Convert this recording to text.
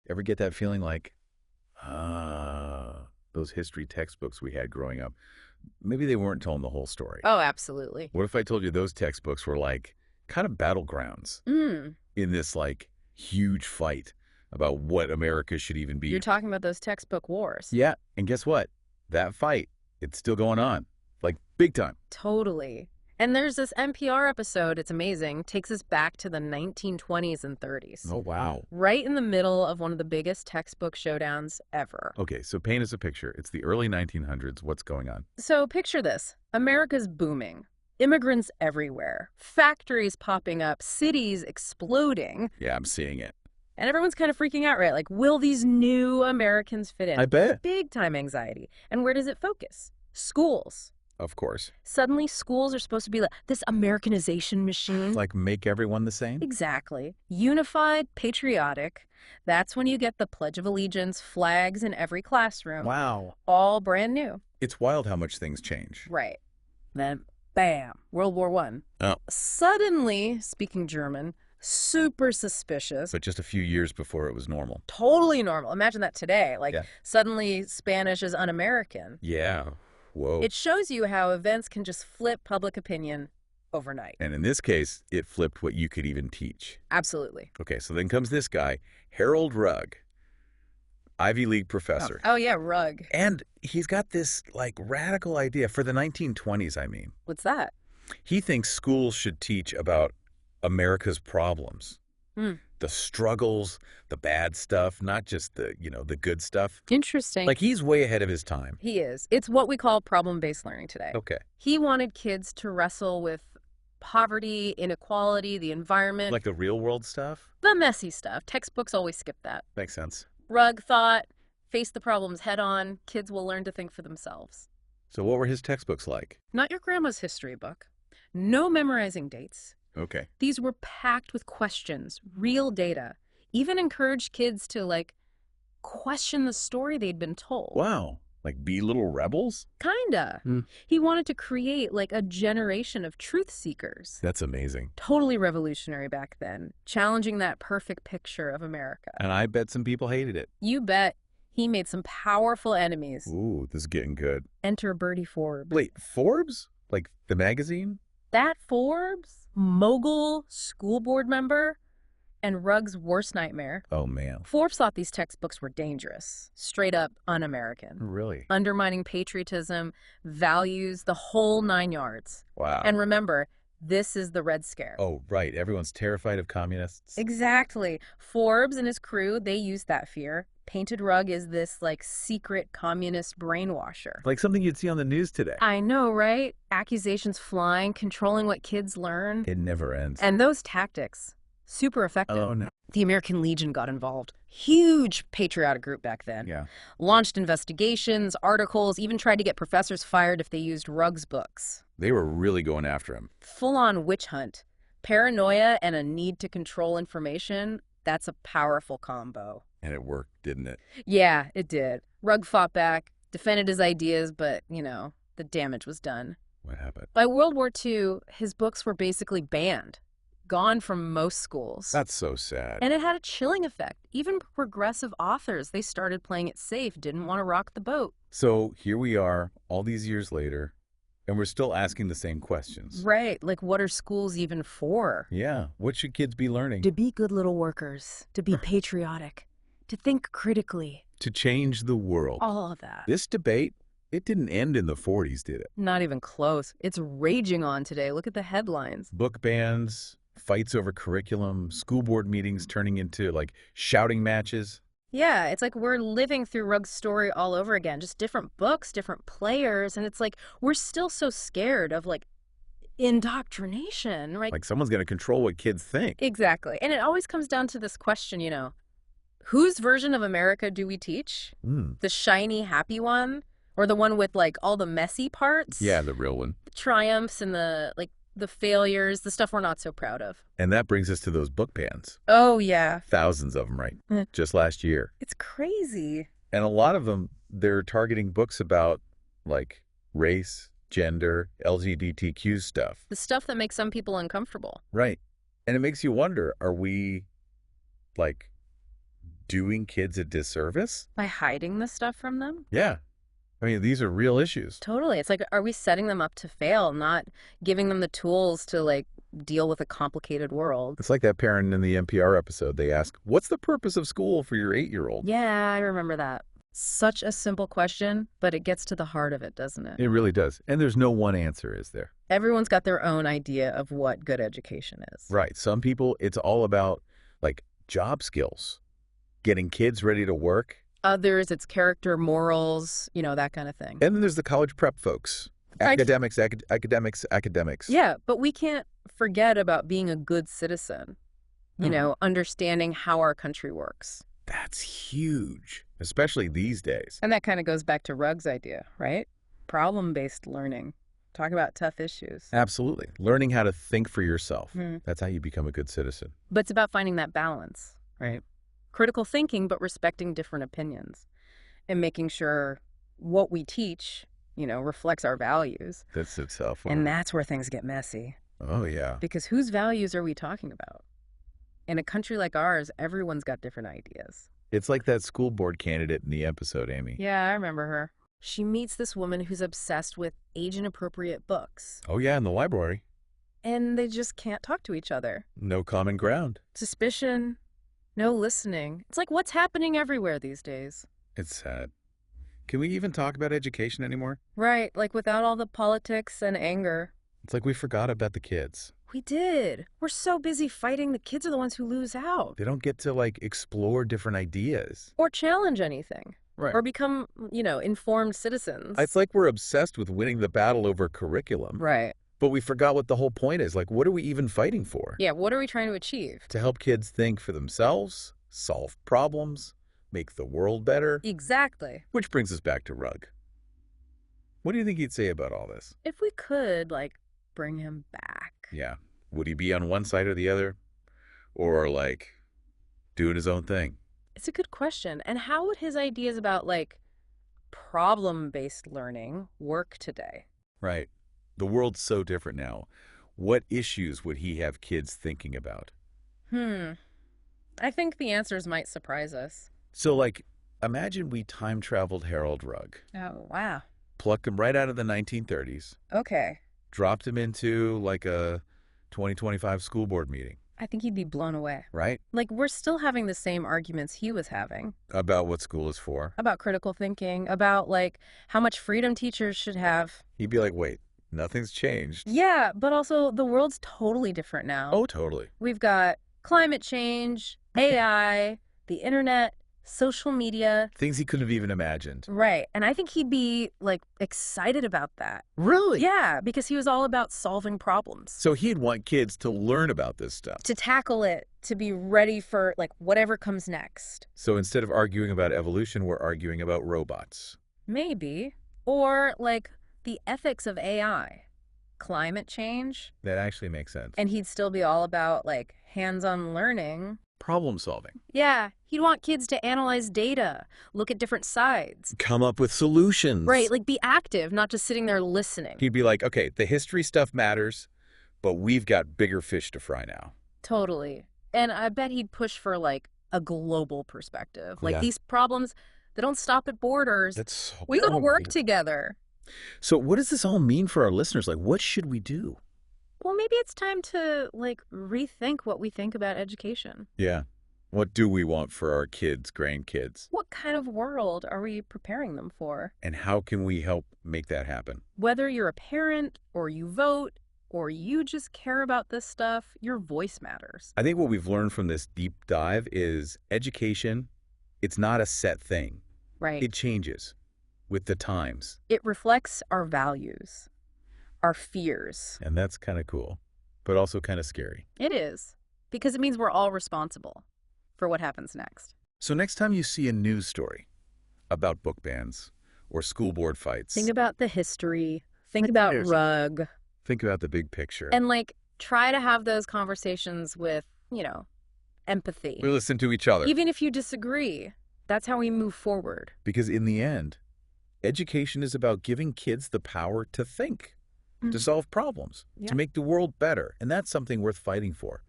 Ever get that feeling like, those history textbooks we had growing up, maybe they weren't telling the whole story. Oh, absolutely. What if I told you those textbooks were like kind of battlegrounds Mm. in this like huge fight about what America should even You're be? talking about those textbook wars. Yeah, and guess what? That fight, it's still going on, like big time. Totally. And there's this NPR episode, it's amazing, takes us back to the 1920s and 30s. Oh, wow. Right in the middle of one of the biggest textbook showdowns ever. Okay, so paint us a picture. It's the early 1900s. What's going on? So picture this. America's booming. Immigrants everywhere. Factories popping up. Cities exploding. Yeah, I'm seeing it. And everyone's kind of freaking out, right? Like, will these new Americans fit in? I bet. Big time anxiety. And where does it focus? Schools. Of course. Suddenly, schools are supposed to be like this Americanization machine. Like make everyone the same? Exactly. Unified, patriotic. That's when you get the Pledge of Allegiance, flags in every classroom. Wow. All brand new. It's wild how much things change. Right. Then, bam, World War I. Oh. Suddenly, speaking German, super suspicious. But just a few years before it was normal. Totally normal. Imagine that today. Like, Yeah. suddenly Spanish is un-American. Yeah. Whoa. It shows you how events can just flip public opinion overnight. And in this case, it flipped what you could even teach. Absolutely. Okay, so then comes this guy, Harold Rugg, Ivy League professor. Oh, yeah, Rugg. And he's got this like radical idea for the 1920s, I mean. What's that? He thinks schools should teach about America's problems. Hmm. The struggles, the bad stuff, not just the, the good stuff. Interesting. Like he's way ahead of his time. He is. It's what we call problem-based learning today. Okay. He wanted kids to wrestle with poverty, inequality, the environment, Like the real world stuff? the messy stuff. Textbooks always skip that. Makes sense. Rugg thought, face the problems head on, kids will learn to think for themselves. So what were his textbooks like? Not your grandma's history book. No memorizing dates. Okay. These were packed with questions, real data. Even encouraged kids to, like, question the story they'd been told. Wow. Like be little rebels? Kinda. Hmm. He wanted to create, like, a generation of truth seekers. That's amazing. Totally revolutionary back then, challenging that perfect picture of America. And I bet some people hated it. You bet. He made some powerful enemies. Ooh, this is getting good. Enter Bertie Forbes. Wait, Forbes? Like the magazine? That Forbes, mogul, school board member, and Rugg's worst nightmare. Oh, man. Forbes thought these textbooks were dangerous, straight up un-American, Really? undermining patriotism, values, the whole 9 yards. Wow. And remember, this is the Red Scare. Oh, right. Everyone's terrified of communists. Exactly. Forbes and his crew, they used that fear. Painted Rugg is this, like, secret communist brainwasher. Like something you'd see on the news today. I know, right? Accusations flying, controlling what kids learn. It never ends. And those tactics, super effective. Oh, no. The American Legion got involved. Huge patriotic group back then. Yeah. Launched investigations, articles, even tried to get professors fired if they used Rugg's books. They were really going after him. Full-on witch hunt. Paranoia and a need to control information, that's a powerful combo. And it worked, didn't it? Yeah, it did. Rugg fought back, defended his ideas, but, the damage was done. What happened? By World War II, his books were basically banned, gone from most schools. That's so sad. And it had a chilling effect. Even progressive authors, they started playing it safe, didn't want to rock the boat. So here we are, all these years later, and we're still asking the same questions. Right, like what are schools even for? Yeah. What should kids be learning? To be good little workers, to be patriotic, to think critically. To change the world. All of that. This debate, it didn't end in the 40s, did it? Not even close. It's raging on today. Look at the headlines. Book bans, fights over curriculum, school board meetings turning into like shouting matches. Yeah, it's like we're living through Rugg's story all over again. Just different books, different players. And it's like we're still so scared of like indoctrination, right? Like someone's going to control what kids think. Exactly. And it always comes down to this question, whose version of America do we teach? The shiny, happy one? Or the one with like all the messy parts? Yeah, the real one. The triumphs and the failures, the stuff we're not so proud of. And that brings us to those book bans. Oh, yeah. Thousands of them, right? Just last year. It's crazy. And a lot of them, they're targeting books about like race, gender, LGBTQ stuff. The stuff that makes some people uncomfortable. Right. And it makes you wonder, are we like doing kids a disservice? By hiding this stuff from them? Yeah. I mean, these are real issues. Totally. It's like, are we setting them up to fail, not giving them the tools to, like, deal with a complicated world? It's like that parent in the NPR episode. They ask, what's the purpose of school for your 8-year-old? Yeah, I remember that. Such a simple question, but it gets to the heart of it, doesn't it? It really does. And there's no one answer, is there? Everyone's got their own idea of what good education is. Right. Some people, it's all about, like, job skills, getting kids ready to work. Others, it's character, morals, that kind of thing. And then there's the college prep folks. Academics. Yeah, but we can't forget about being a good citizen, understanding how our country works. That's huge, especially these days. And that kind of goes back to Rugg's idea, right? Problem-based learning. Talk about tough issues. Absolutely. Learning how to think for yourself. Mm. That's how you become a good citizen. But it's about finding that balance, right? Critical thinking, but respecting different opinions and making sure what we teach, reflects our values. That's itself. And that's where things get messy. Oh, yeah. Because whose values are we talking about? In a country like ours, everyone's got different ideas. It's like that school board candidate in the episode, Amy. Yeah, I remember her. She meets this woman who's obsessed with age-inappropriate books. Oh, yeah, in the library. And they just can't talk to each other. No common ground. Suspicion, no listening. It's like what's happening everywhere these days. It's sad. Can we even talk about education anymore? Right, like without all the politics and anger. It's like we forgot about the kids. We did. We're so busy fighting, the kids are the ones who lose out. They don't get to, like, explore different ideas. Or challenge anything. Right. Or become, informed citizens. It's like we're obsessed with winning the battle over curriculum. Right. But we forgot what the whole point is. Like, what are we even fighting for? Yeah, what are we trying to achieve? To help kids think for themselves, solve problems, make the world better. Exactly. Which brings us back to Rugg. What do you think he'd say about all this? If we could, bring him back. Yeah. Would he be on one side or the other? Or, doing his own thing? It's a good question. And how would his ideas about, problem-based learning work today? Right. The world's so different now. What issues would he have kids thinking about? I think the answers might surprise us. So, imagine we time-traveled Harold Rugg. Oh, wow. Plucked him right out of the 1930s. Okay. Dropped him into, a 2025 school board meeting. I think he'd be blown away. Right? We're still having the same arguments he was having. About what school is for. About critical thinking. About, how much freedom teachers should have. He'd be like, wait, nothing's changed. Yeah, but also the world's totally different now. Oh, totally. We've got climate change, AI, the internet, social media. Things he couldn't have even imagined. Right. And I think he'd be, excited about that. Really? Yeah, because he was all about solving problems. So he'd want kids to learn about this stuff. To tackle it, to be ready for, whatever comes next. So instead of arguing about evolution, we're arguing about robots. Maybe. Or, the ethics of AI. Climate change. That actually makes sense. And he'd still be all about, hands-on learning. Problem solving. Yeah, he'd want kids to analyze data, look at different sides. Come up with solutions. Right, be active, not just sitting there listening. He'd be like, okay, the history stuff matters, but we've got bigger fish to fry now. Totally. And I bet he'd push for, a global perspective. Yeah. These problems, they don't stop at borders. That's so We gotta cool. work together. So what does this all mean for our listeners? What should we do? Well, maybe it's time to, rethink what we think about education. Yeah. What do we want for our kids, grandkids? What kind of world are we preparing them for? And how can we help make that happen? Whether you're a parent, or you vote, or you just care about this stuff, your voice matters. I think what we've learned from this deep dive is education, it's not a set thing. Right. It changes with the times. It reflects our values, our fears. And that's kind of cool, but also kind of scary. It is, because it means we're all responsible for what happens next. So next time you see a news story about book bans or school board fights, Think about the history. Think about Rugg. think about the big picture. And, try to have those conversations with, empathy. We listen to each other. Even if you disagree, that's how we move forward. Because in the end, education is about giving kids the power to think, to solve problems, Yeah. to make the world better. And that's something worth fighting for.